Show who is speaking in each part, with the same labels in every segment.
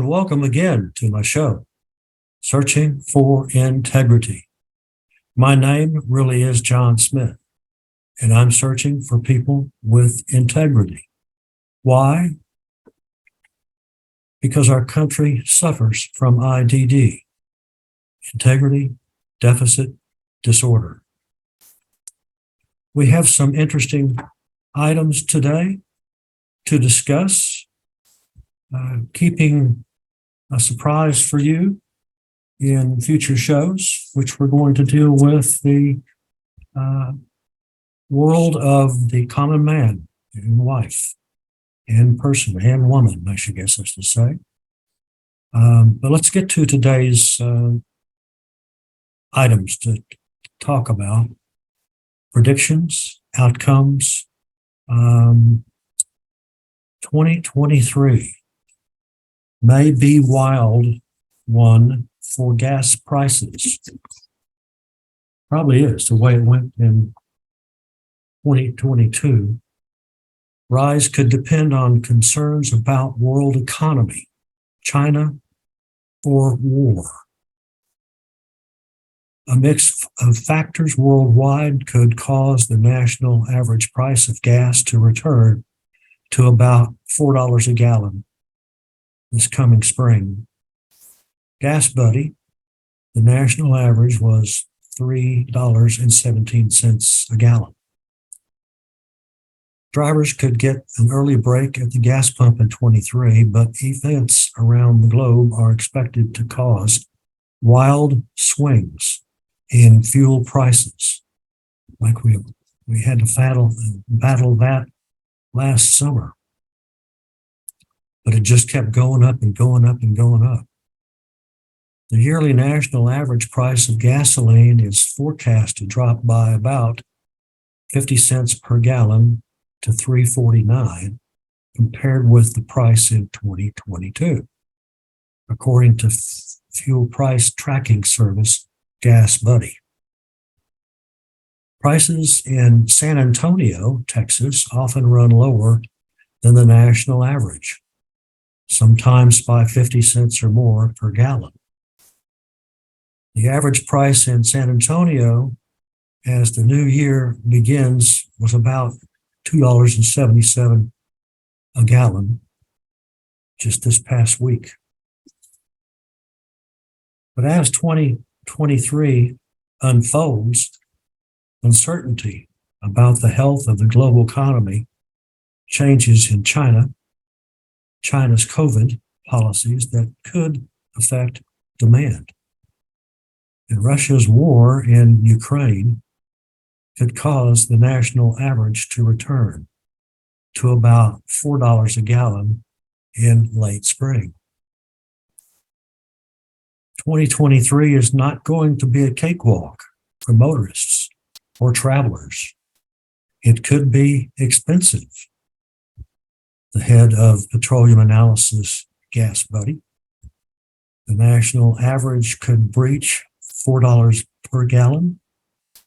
Speaker 1: and welcome again to my show, Searching for Integrity. My name really is John Smith, and I'm searching for people with integrity. Why? Because our country suffers from IDD, integrity deficit disorder. We have some interesting items today to discuss, keeping a surprise for you in future shows, which we're going to deal with the world of the common man and wife and person and woman, I should guess I should say. But let's get to today's items to talk about. Predictions, outcomes, 2023 may be wild one for gas prices. Probably is the way it went in 2022. Rise could depend on concerns about world economy, China, or war. A mix of factors worldwide could cause the national average price of gas to return to about $4 a gallon this coming spring. Gas Buddy, the national average was $3.17 a gallon. Drivers could get an early break at the gas pump in 23, but events around the globe are expected to cause wild swings in fuel prices, like we had to battle that last summer. But it just kept going up and going up and going up. The yearly national average price of gasoline is forecast to drop by about 50 cents per gallon to $3.49, compared with the price in 2022, according to fuel price tracking service Gas Buddy. Prices in San Antonio, Texas, often run lower than the national average, sometimes by 50 cents or more per gallon. The average price in San Antonio as the new year begins was about $2.77 a gallon just this past week. But as 2023 unfolds, uncertainty about the health of the global economy, changes in China's COVID policies that could affect demand, and Russia's war in Ukraine could cause the national average to return to about $4 a gallon in late spring. 2023 is not going to be a cakewalk for motorists or travelers. It could be expensive. The head of petroleum analysis, Gas Buddy, the national average could breach $4 per gallon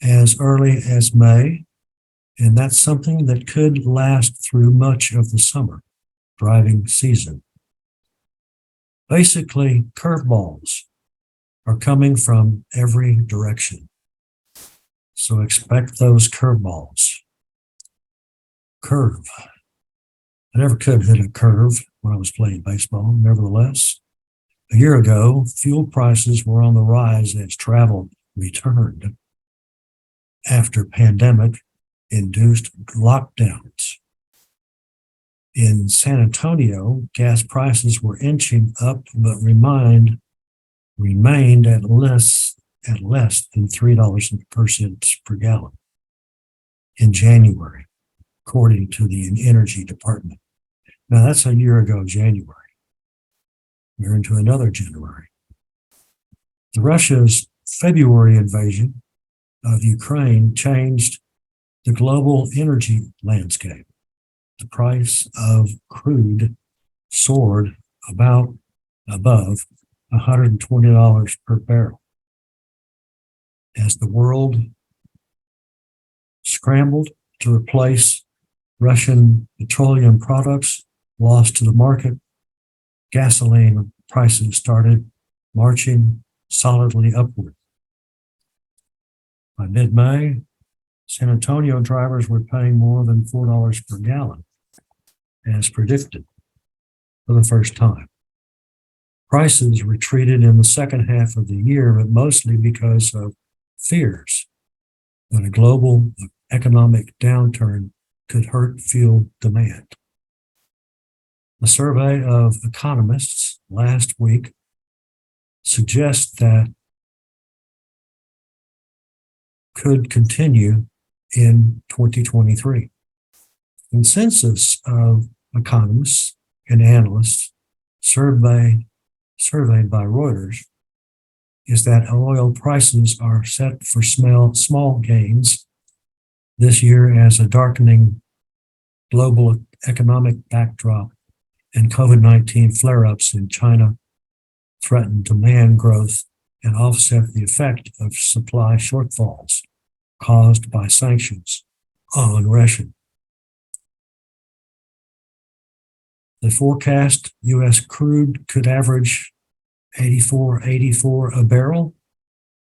Speaker 1: as early as May, and that's something that could last through much of the summer driving season. Basically, curveballs are coming from every direction. So expect those curveballs. Curve. I never could hit a curve when I was playing baseball. Nevertheless, a year ago, fuel prices were on the rise as travel returned after pandemic-induced lockdowns. In San Antonio, gas prices were inching up, but remained at less than $3.00 per gallon in January, according to the Energy Department. Now, that's a year ago, January. We're into another January. Russia's February invasion of Ukraine changed the global energy landscape. The price of crude soared above $120 per barrel as the world scrambled to replace Russian petroleum products lost to the market. Gasoline prices started marching solidly upward. By mid-May, San Antonio drivers were paying more than $4 per gallon, as predicted, for the first time. Prices retreated in the second half of the year, but mostly because of fears that a global economic downturn could hurt fuel demand. A survey of economists last week suggests that could continue in 2023. Consensus of economists and analysts surveyed by Reuters is that oil prices are set for small gains this year as a darkening global economic backdrop and COVID-19 flare-ups in China threaten demand growth and offset the effect of supply shortfalls caused by sanctions on Russia. They forecast U.S. crude could average $84 a barrel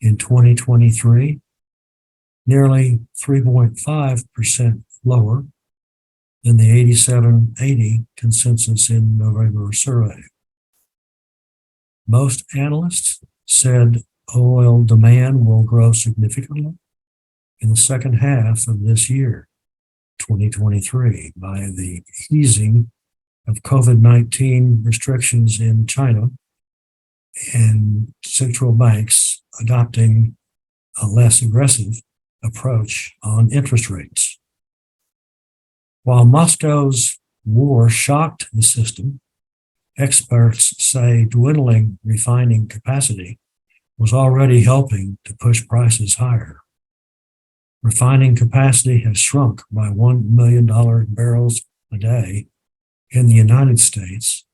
Speaker 1: in 2023, nearly 3.5% lower than the 87.80 consensus in November survey. Most analysts said oil demand will grow significantly in the second half of this year, 2023, by the easing of COVID-19 restrictions in China and central banks adopting a less aggressive approach on interest rates. While Moscow's war shocked the system, experts say dwindling refining capacity was already helping to push prices higher. Refining capacity has shrunk by 1 million barrels a day in the United States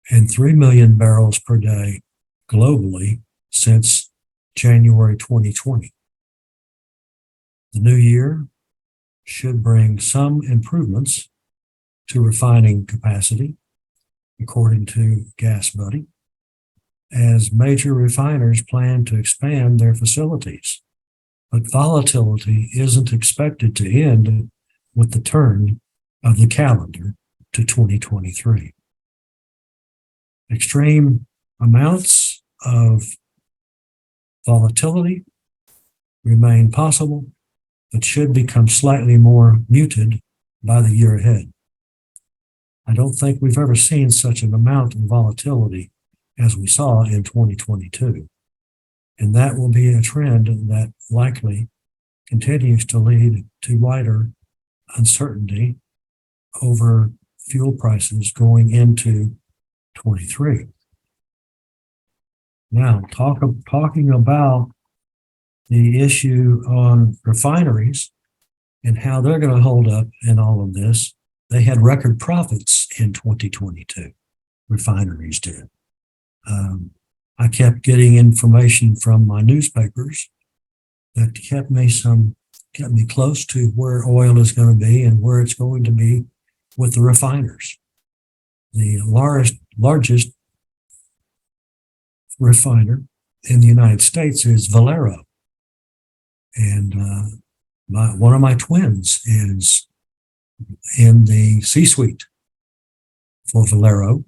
Speaker 1: and 3 million barrels per day globally since January 2020. The new year should bring some improvements to refining capacity, according to GasBuddy, as major refiners plan to expand their facilities. But volatility isn't expected to end with the turn of the calendar to 2023. Extreme amounts of volatility remain possible, but should become slightly more muted by the year ahead. I don't think we've ever seen such an amount of volatility as we saw in 2022. And that will be a trend that likely continues to lead to wider uncertainty over fuel prices going into 23. Now, talking about the issue on refineries and how they're going to hold up in all of this, they had record profits in 2022. Refineries did. I kept getting information from my newspapers that kept me close to where oil is going to be and where it's going to be with the refiners. The largest refiner in the United States is Valero. And one of my twins is in the C-suite for Valero,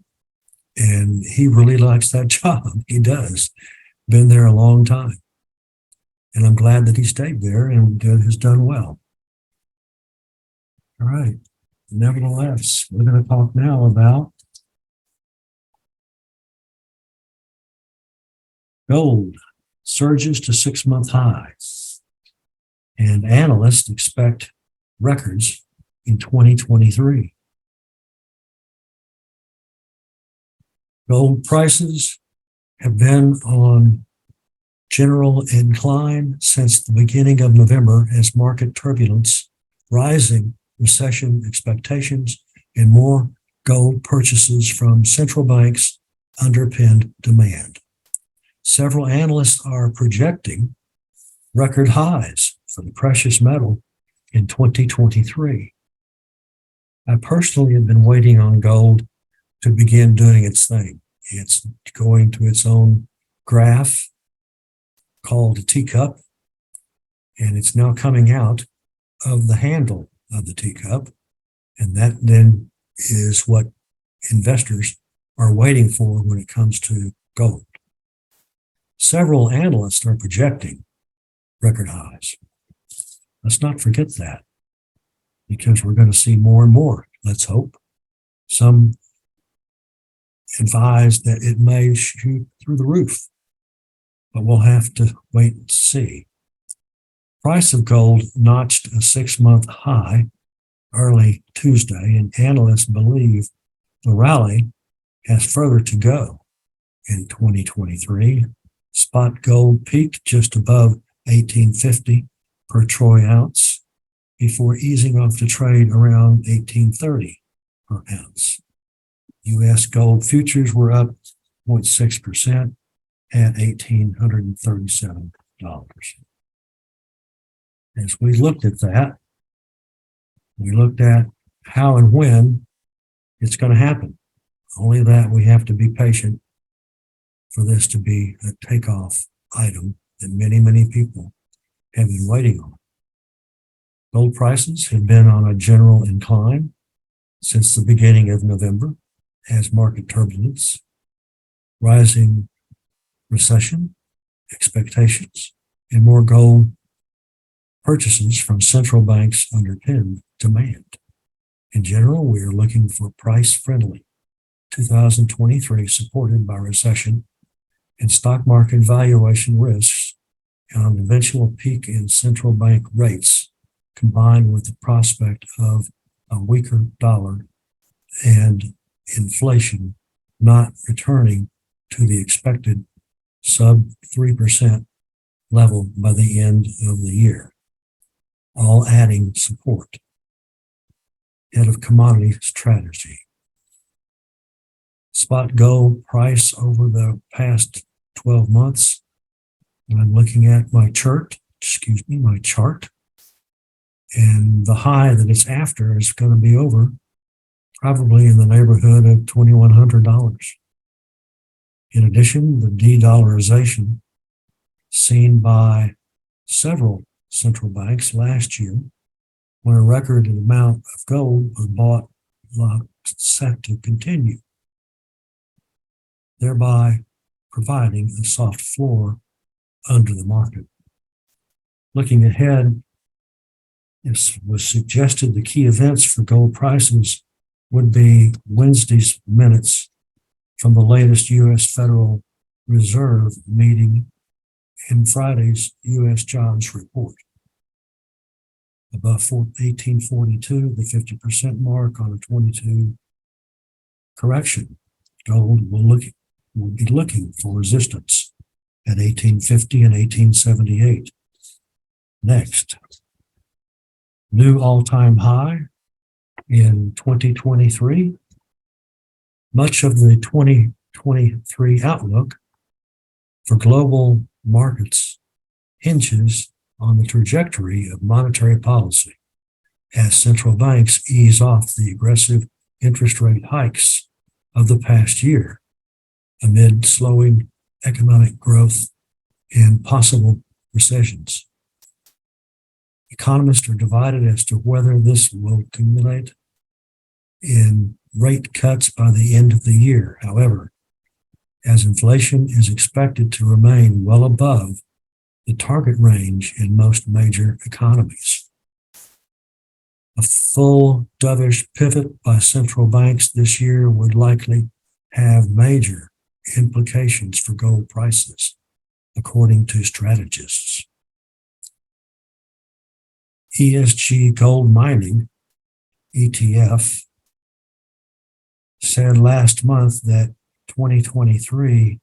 Speaker 1: and he really likes that job. He does. Been there a long time. And I'm glad that he stayed there and has done well. All right. Nevertheless, we're going to talk now about gold surges to 6-month highs, and analysts expect records in 2023. Gold prices have been on general incline since the beginning of November as market turbulence, rising recession expectations, and more gold purchases from central banks underpinned demand. Several analysts are projecting record highs for the precious metal in 2023. I personally have been waiting on gold to begin doing its thing. It's going to its own graph called a teacup, and it's now coming out of the handle of the teacup. And that then is what investors are waiting for when it comes to gold. Several analysts are projecting record highs. Let's not forget that, because we're going to see more and more, let's hope. Some advise that it may shoot through the roof, but we'll have to wait and see. Price of gold notched a 6-month high early Tuesday, and analysts believe the rally has further to go in 2023. Spot gold peaked just above $1,850 per troy ounce before easing off the trade around $1,830 per ounce. U.S. gold futures were up 0.6% at $1,837. As we looked at that, we looked at how and when it's going to happen. Only that we have to be patient for this to be a takeoff item that many, many people have been waiting on. Gold prices have been on a general incline since the beginning of November as market turbulence, rising recession expectations, and more gold purchases from central banks underpin demand. In general, we are looking for price-friendly 2023 supported by recession and stock market valuation risks and an eventual peak in central bank rates, combined with the prospect of a weaker dollar and inflation not returning to the expected sub 3% level by the end of the year, all adding support. Head of commodity strategy. Spot gold price over the past 12 months. And I'm looking at my chart, and the high that it's after is going to be over probably in the neighborhood of $2,100. In addition, the de-dollarization seen by several central banks last year, when a record amount of gold was bought, set to continue, thereby providing a soft floor under the market. Looking ahead, it was suggested the key events for gold prices would be Wednesday's minutes from the latest U.S. Federal Reserve meeting and Friday's U.S. jobs report. Above 1842, the 50% mark on a 22 correction, gold will be looking for resistance at 1850 and 1878. Next, new all-time high in 2023. Much of the 2023 outlook for global markets hinges on the trajectory of monetary policy as central banks ease off the aggressive interest rate hikes of the past year amid slowing economic growth and possible recessions. Economists are divided as to whether this will accumulate in rate cuts by the end of the year. However, as inflation is expected to remain well above the target range in most major economies, a full dovish pivot by central banks this year would likely have major implications for gold prices, according to strategists. ESG Gold Mining, ETF, said last month that 2023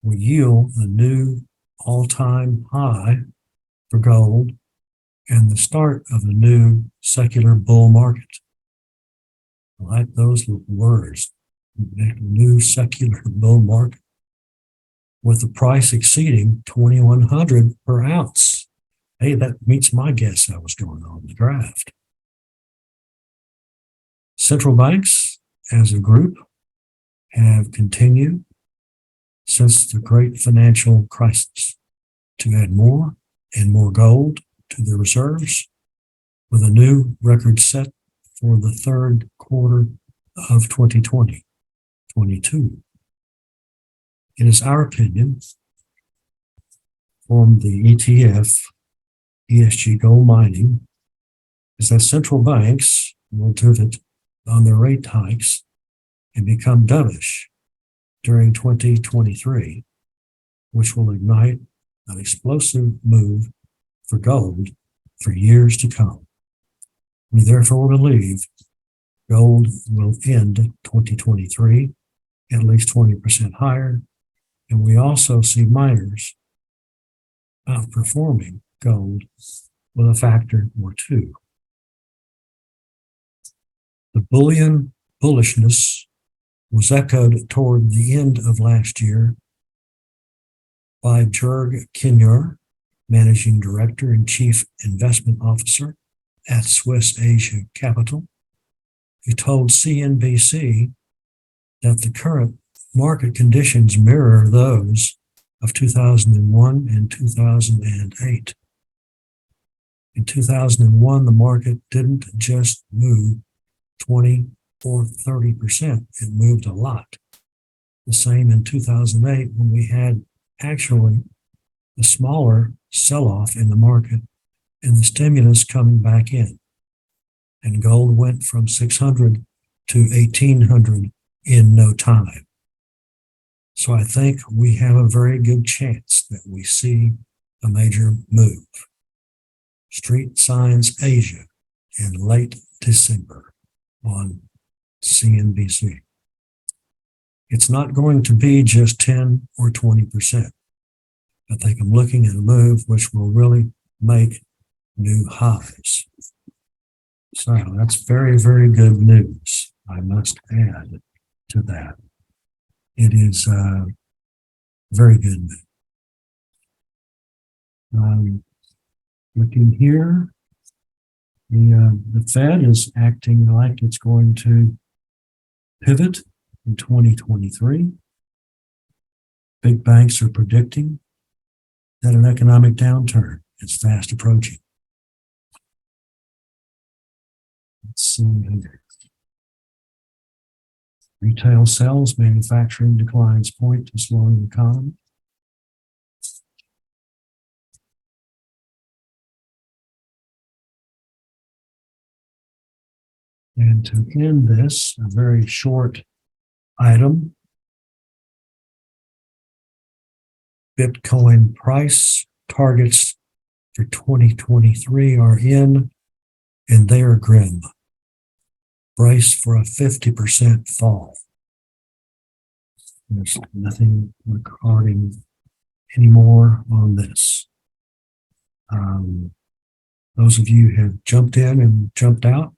Speaker 1: would yield a new all-time high for gold and the start of a new secular bull market. I like those words, new secular bull market, with the price exceeding $2,100 per ounce. Hey, that meets my guess I was going on the draft. Central banks as a group have continued since the great financial crisis to add more and more gold to their reserves, with a new record set for the third quarter of 2022. It is our opinion from the ETF ESG Gold Mining is that central banks will pivot on their rate hikes and become dovish during 2023, which will ignite an explosive move for gold for years to come. We therefore believe gold will end 2023 at least 20% higher, and we also see miners outperforming gold with a factor or two. The bullion bullishness was echoed toward the end of last year by Jörg Kinyer, Managing Director and Chief Investment Officer at Swiss Asia Capital, who told CNBC that the current market conditions mirror those of 2001 and 2008. In 2001, the market didn't just move 20 or 30%, it moved a lot. The same in 2008 when we had actually a smaller sell-off in the market and the stimulus coming back in. And gold went from 600 to 1800 in no time. So I think we have a very good chance that we see a major move. Street Signs Asia in late December on CNBC. It's not going to be just 10 or 20%. I think I'm looking at a move which will really make new highs. So that's very, very good news. I must add to that. It is very good news. Looking here, the Fed is acting like it's going to pivot in 2023. Big banks are predicting that an economic downturn is fast approaching. Let's see here. Retail sales, manufacturing declines point to slowing economy. And to end this, a very short item. Bitcoin price targets for 2023 are in, and they are grim. Brace for a 50% fall. There's nothing recording anymore on this. Those of you who have jumped in and jumped out,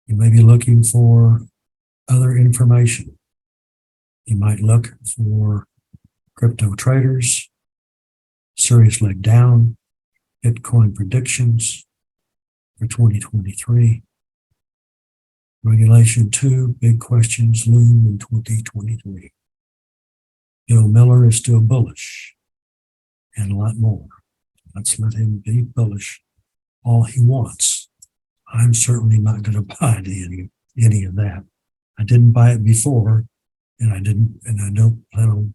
Speaker 1: you may be looking for other information. You might look for crypto traders, serious leg down, Bitcoin predictions for 2023. Regulation 2, big questions loom in 2023. Bill Miller is still bullish, and a lot more. Let's let him be bullish all he wants. I'm certainly not going to buy any of that. I didn't buy it before, and I don't plan on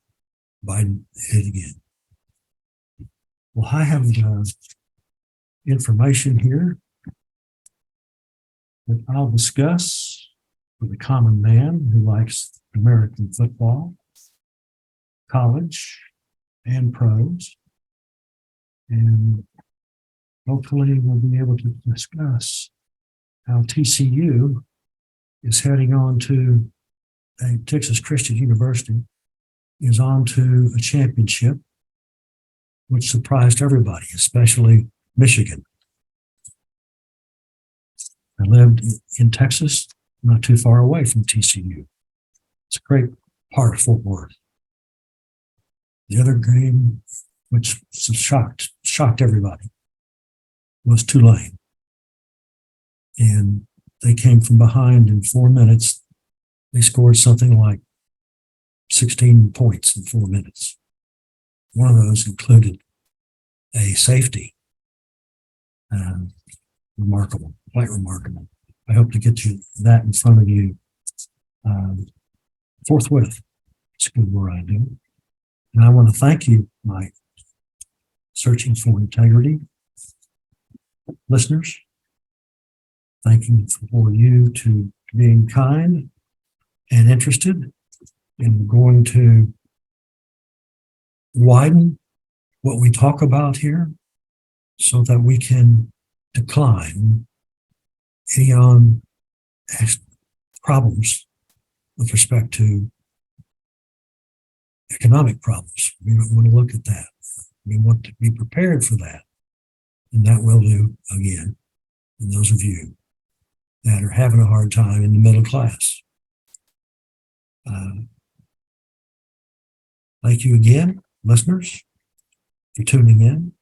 Speaker 1: buying it again. Well, I have information here that I'll discuss for the common man who likes American football, college, and pros. And hopefully we'll be able to discuss how TCU is heading on to Texas Christian University, is on to a championship, which surprised everybody, especially Michigan. I lived in Texas, not too far away from TCU. It's a great part of Fort Worth. The other game, which shocked everybody, was Tulane. And they came from behind in 4 minutes. They scored something like 16 points in 4 minutes. One of those included a safety. Remarkable, quite remarkable. I hope to get you that in front of you forthwith. It's a good word I do. And I want to thank you, my Searching for Integrity listeners. Thank you for you to being kind and interested in going to widen what we talk about here so that we can decline any problems with respect to economic problems. We don't want to look at that. We want to be prepared for that. And that will do, again, and those of you that are having a hard time in the middle class. Thank you again, listeners, for tuning in.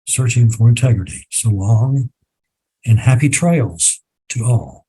Speaker 1: Searching for Integrity. So long and happy trails to all.